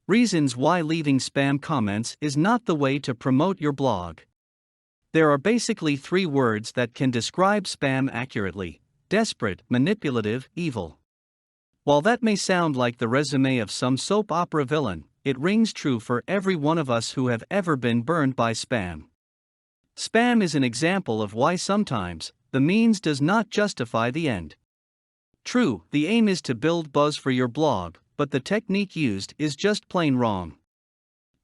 Reasons why leaving spam comments is not the way to promote your blog. There are basically 3 words that can describe spam accurately: desperate, manipulative, evil. While that may sound like the resume of some soap opera villain, it rings true for every one of us who have ever been burned by spam. Spam is an example of why sometimes the means does not justify the end. True, the aim is to build buzz for your blog, but the technique used is just plain wrong.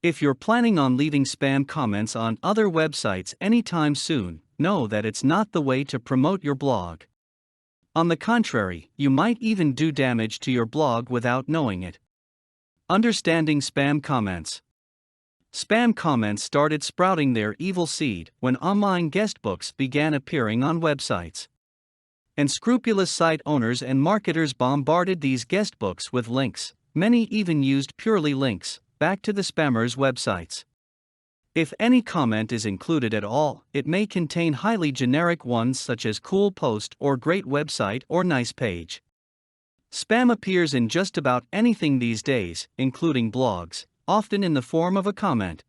If you're planning on leaving spam comments on other websites anytime soon, know that it's not the way to promote your blog. On the contrary, you might even do damage to your blog without knowing it. Understanding spam comments. Spam comments started sprouting their evil seed when online guestbooks began appearing on websites. Unscrupulous site owners and marketers bombarded these guestbooks with links, many even used purely links, back to the spammers' websites. If any comment is included at all, it may contain highly generic ones such as cool post or great website or nice page. Spam appears in just about anything these days, including blogs, often in the form of a comment.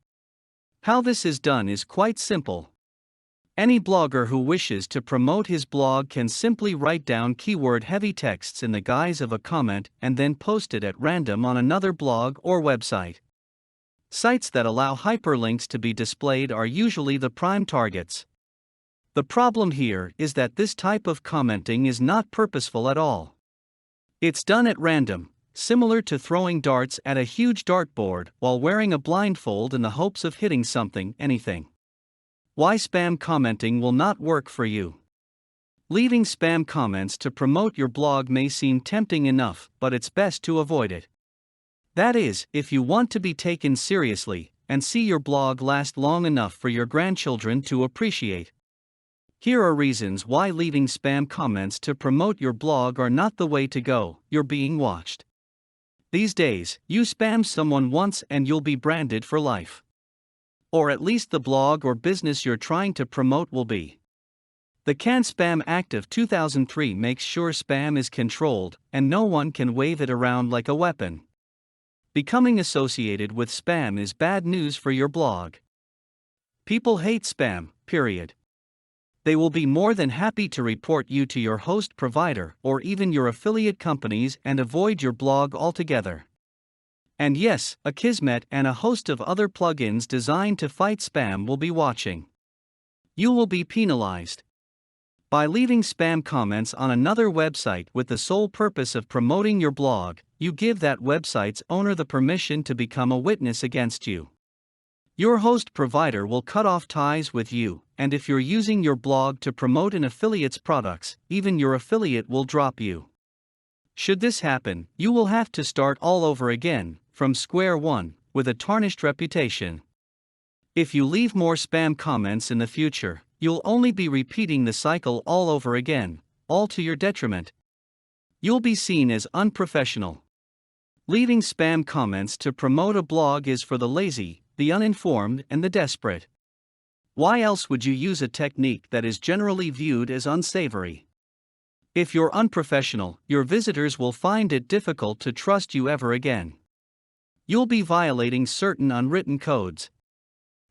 How this is done is quite simple. Any blogger who wishes to promote his blog can simply write down keyword-heavy texts in the guise of a comment and then post it at random on another blog or website. Sites that allow hyperlinks to be displayed are usually the prime targets. The problem here is that this type of commenting is not purposeful at all. It's done at random, similar to throwing darts at a huge dartboard while wearing a blindfold in the hopes of hitting something, anything. Why spam commenting will not work for you. Leaving spam comments to promote your blog may seem tempting enough, but it's best to avoid it. That is, if you want to be taken seriously and see your blog last long enough for your grandchildren to appreciate. Here are reasons why leaving spam comments to promote your blog are not the way to go. You're being watched. These days, you spam someone once and you'll be branded for life. Or at least the blog or business you're trying to promote will be. The Can-Spam Act of 2003 makes sure spam is controlled and no one can wave it around like a weapon. Becoming associated with spam is bad news for your blog. People hate spam, period. They will be more than happy to report you to your host provider or even your affiliate companies and avoid your blog altogether. And yes, Akismet and a host of other plugins designed to fight spam will be watching. You will be penalized. By leaving spam comments on another website with the sole purpose of promoting your blog, you give that website's owner the permission to become a witness against you. Your host provider will cut off ties with you, and if you're using your blog to promote an affiliate's products, even your affiliate will drop you. Should this happen, you will have to start all over again, from square one, with a tarnished reputation. If you leave more spam comments in the future, you'll only be repeating the cycle all over again, all to your detriment. You'll be seen as unprofessional. Leaving spam comments to promote a blog is for the lazy, the uninformed, and the desperate. Why else would you use a technique that is generally viewed as unsavory? If you're unprofessional, your visitors will find it difficult to trust you ever again. You'll be violating certain unwritten codes.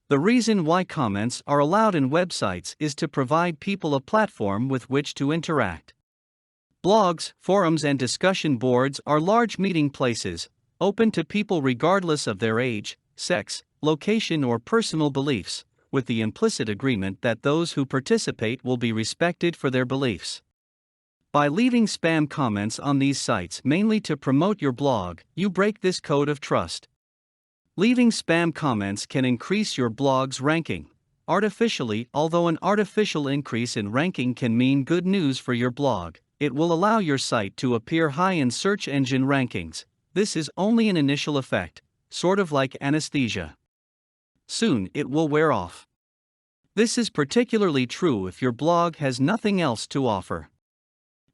The reason why comments are allowed in websites is to provide people a platform with which to interact. Blogs, forums, and discussion boards are large meeting places, open to people regardless of their age, sex, location, or personal beliefs, with the implicit agreement that those who participate will be respected for their beliefs. By leaving spam comments on these sites mainly to promote your blog, you break this code of trust. Leaving spam comments can increase your blog's ranking artificially. Although an artificial increase in ranking can mean good news for your blog, it will allow your site to appear high in search engine rankings. This is only an initial effect, sort of like anesthesia. Soon it will wear off. This is particularly true if your blog has nothing else to offer.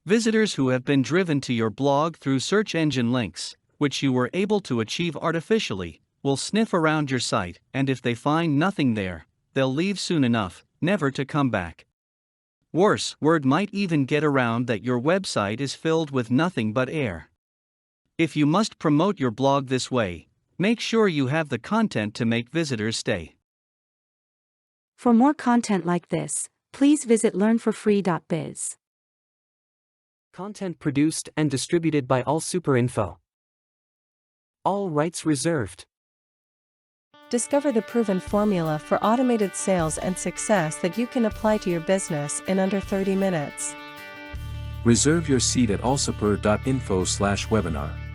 Visitors who have been driven to your blog through search engine links, which you were able to achieve artificially, will sniff around your site, and if they find nothing there, they'll leave soon enough, never to come back. Worse, word might even get around that your website is filled with nothing but air. If you must promote your blog this way, Make sure you have the content to make visitors stay. For more content like this, please visit learnforfree.biz. Content produced and distributed by AllSuperInfo. All rights reserved. Discover the proven formula for automated sales and success that you can apply to your business in under 30 minutes. Reserve your seat at allsuper.info/webinar.